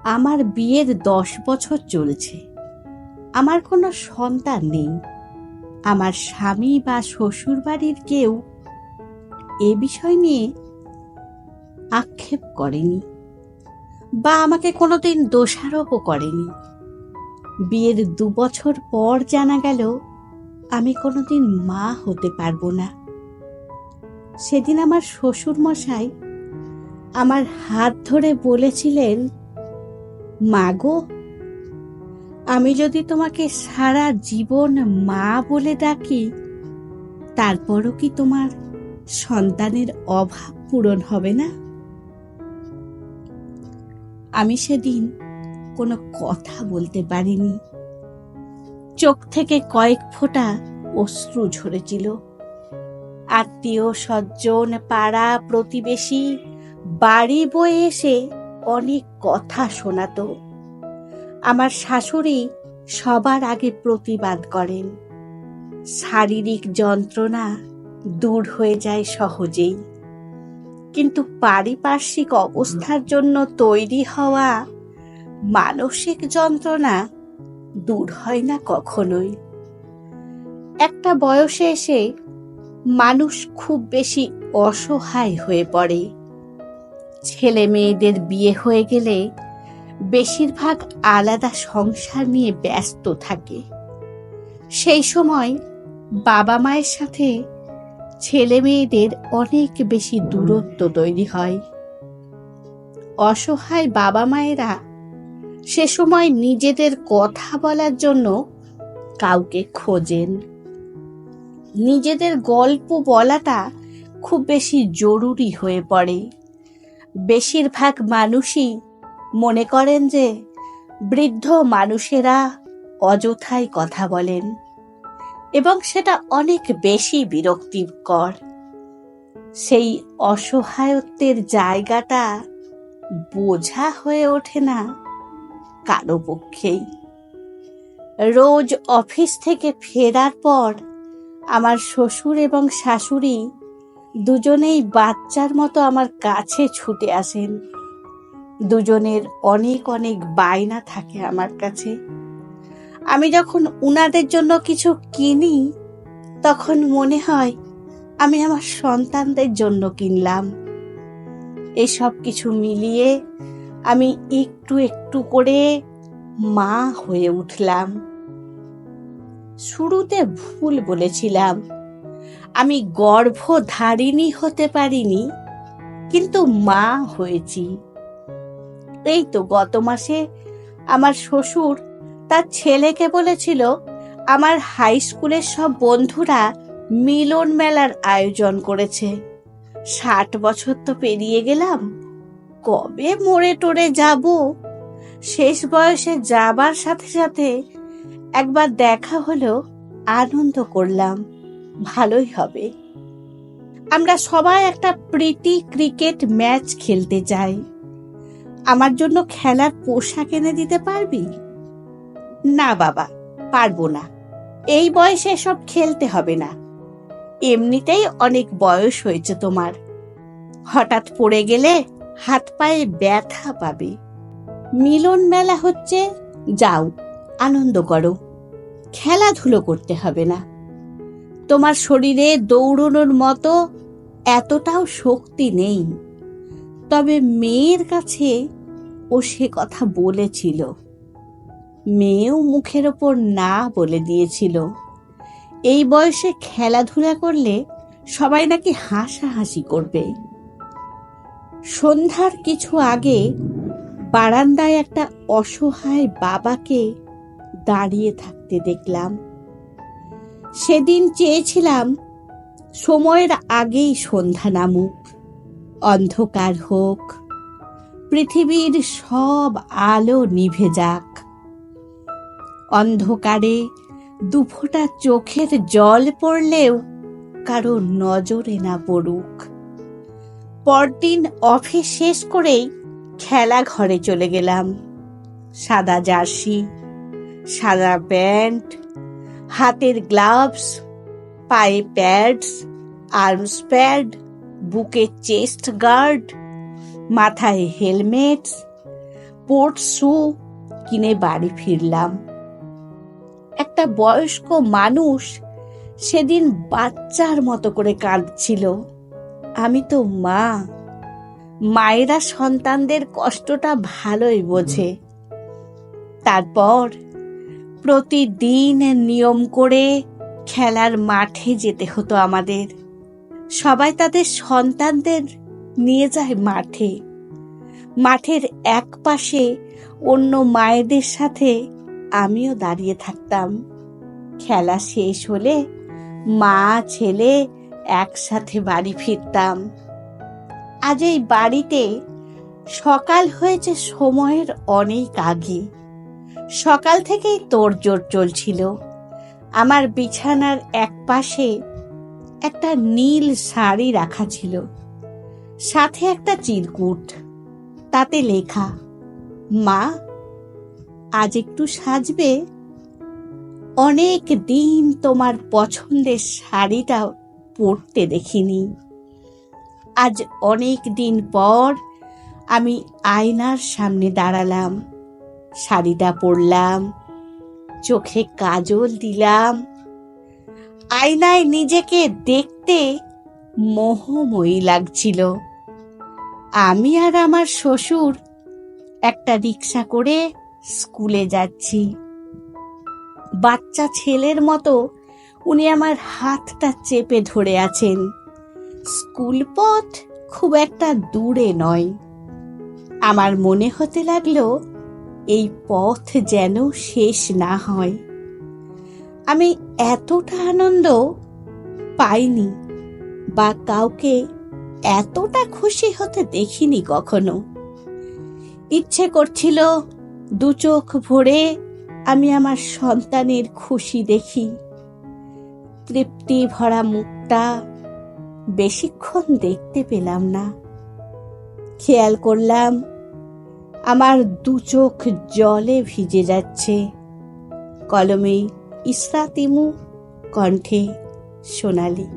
আমার বিয়ের 10 বছর চলছে। আমার কোনো সন্তান নেই। আমার স্বামী বা শ্বশুর বাড়ির কেউ এ বিষয় নিয়ে আক্ষেপ করেনি বা আমাকে কোনোদিন দোষারোপও করেনি। বিয়ের 2 বছর পর জানা গেল আমি কোনোদিন মা হতে পারবো না। সেদিন আমার শ্বশুর মশাই আমার হাত ধরে বলেছিলেন, মা গো, আমি যদি তোমাকে সারা জীবন মা বলে ডাকি, তারপরও কি তোমার সন্তানের অভাব পূরণ হবে না? আমি সেদিন কোনো কথা বলতে পারিনি। চোখ থেকে কয়েক ফোঁটা অশ্রু ঝরেছিল। আত্মীয় স্বজন, পাড়া প্রতিবেশী বাড়ি বয়ে এসে অনেক কথা শোনাতো। আমার শাশুড়ি সবার আগে প্রতিবাদ করেন। শারীরিক যন্ত্রণা দূর হয়ে যায় সহজেই, কিন্তু পারিপার্শ্বিক অবস্থার জন্য তৈরি হওয়া মানসিক যন্ত্রণা দূর হয় না কখনোই। একটা বয়সে এসে মানুষ খুব বেশি অসহায় হয়ে পড়ে। ছেলে মেয়েদের বিয়ে হয়ে গেলে বেশিরভাগ আলাদা সংসার নিয়ে ব্যস্ত থাকে। সেই সময় বাবা মায়ের সাথে ছেলে মেয়েদের অনেক বেশি দূরত্ব তৈরি হয়। অসহায় বাবা মায়েরা সে সময় নিজেদের কথা বলার জন্য কাউকে খোঁজেন। নিজেদের গল্প বলাটা খুব বেশি জরুরি হয়ে পড়ে। বেশিরভাগ মানুষই মনে করেন যে বৃদ্ধ মানুষেরা অযথাই কথা বলেন, এবং সেটা অনেক বেশি বিরক্তিকর। সেই অসহায়ত্বের জায়গাটা বোঝা হয়ে ওঠে না কারো পক্ষেই। রোজ অফিস থেকে ফেরার পর আমার শ্বশুর এবং শাশুড়ি দুজনেই বাচ্চার মতো আমার কাছে ছুটে আসেন। দুজনের অনেক অনেক বায়না থাকে আমার কাছে। আমি যখন উনাদের জন্য কিছু কিনি, তখন মনে হয় আমি আমার সন্তানদের জন্য কিনলাম। এসব কিছু মিলিয়ে আমি একটু একটু করে মা হয়ে উঠলাম। শুরুতে ভুল বলেছিলাম। আমি গর্ভধারিণী হতে পারিনি, কিন্তু মা হয়েছি। এই তো গত মাসে আমার শ্বশুর তার ছেলেকে বলেছিল আমার হাই স্কুলের সব বন্ধুরা মিলন মেলার আয়োজন করেছে। 60 বছর তো পেরিয়ে গেলাম, কবে মরে টরে যাব? শেষ বয়সে যাবার সাথে সাথে একবার দেখা হলো, আনন্দ করলাম, ভালোই হবে। আমরা সবাই একটা প্রীতি ক্রিকেট ম্যাচ খেলতে চাই। আমার জন্য খেলার পোশাক এনে দিতে পারবি? না বাবা, পারবো না। এই বয়সে এসব খেলতে হবে না। এমনিতেই অনেক বয়স হয়েছে তোমার। হঠাৎ পড়ে গেলে হাত পায়ে ব্যথা পাবে। মিলন মেলা হচ্ছে, যাও আনন্দ করো, খেলাধুলো করতে হবে না। তোমার শরীরে দৌড়ানোর মতো এতটাও শক্তি নেই। তবে মেয়ের কাছে ও সে কথা বলেছিল। মেয়েও মুখের ওপর না বলে দিয়েছিল। এই বয়সে খেলাধুলা করলে সবাই নাকি হাসাহাসি করবে। সন্ধ্যার কিছু আগে বারান্দায় একটা অসহায় বাবাকে দাঁড়িয়ে থাকতে দেখলাম। সেদিন চেয়েছিলাম সময়ের আগেই সন্ধ্যা নামুক, অন্ধকার হোক, পৃথিবীর সব আলো নিভে যাক। অন্ধকারে দুফোঁটা চোখের জল পড়লেও কারো নজরে না পড়ুক। পরদিন অফিস শেষ করেই খেলা ঘরে চলে গেলাম। সাদা জার্সি, সাদা প্যান্ট, হাতের গ্লাভস, পায়ে প্যাডস, আর্মস প্যাড, বুকে চেস্ট গার্ড, মাথায় হেলমেট, স্পোর্টস শু কিনে বাড়ি ফিরলাম। একটা বয়স্ক মানুষ সেদিন বাচ্চার মতো করে কাঁদছিল। আমি তো মা, মায়েরা সন্তানদের কষ্টটা ভালোই বোঝে। তারপর প্রতিদিন নিয়ম করে খেলার মাঠে যেতে হতো আমাদের। সবাই তাদের সন্তানদের নিয়ে যায় মাঠে। মাঠের এক পাশে অন্য মায়েদের সাথে আমিও দাঁড়িয়ে থাকতাম। খেলা শেষ হলে মা ছেলে একসাথে বাড়ি ফিরতাম। আজ এই বাড়িতে সকাল হয়েছে সময়ের অনেক আগে। সকাল থেকেই তোড়জোড় চলছিল। আমার বিছানার এক পাশে একটা নীল শাড়ি রাখা ছিল, সাথে একটা চিরকুট, তাতে লেখা, মা আজ একটু সাজবে? অনেক দিন তোমার পছন্দের শাড়িটা পরতে দেখিনি। আজ অনেক দিন পর আমি আয়নার সামনে দাঁড়ালাম, শাড়িটা পরলাম, চোখে কাজল দিলাম। আয়নায় নিজেকে দেখতে মোহময়ী লাগছিল। আমি আর আমার শ্বশুর একটা রিক্সা করে স্কুলে যাচ্ছি। বাচ্চা ছেলের মতো উনি আমার হাতটা চেপে ধরে আছেন। স্কুল পথ খুব একটা দূরে নয়। আমার মনে হতে লাগলো এই পথ যেন শেষ না হয়। আমি এতটা আনন্দ পাইনি বা কাউকে এতটা খুশি হতে দেখিনি কখনো। ইচ্ছে করছিল দু চোখ ভরে আমি আমার সন্তানের খুশি দেখি। তৃপ্তি ভরা মুখটা বেশিক্ষণ দেখতে পেলাম না। খেয়াল করলাম আমার দু চোখ জলে ভিজে যাচ্ছে। কলমে ইসরাত ইমু, কণ্ঠে সোনালি।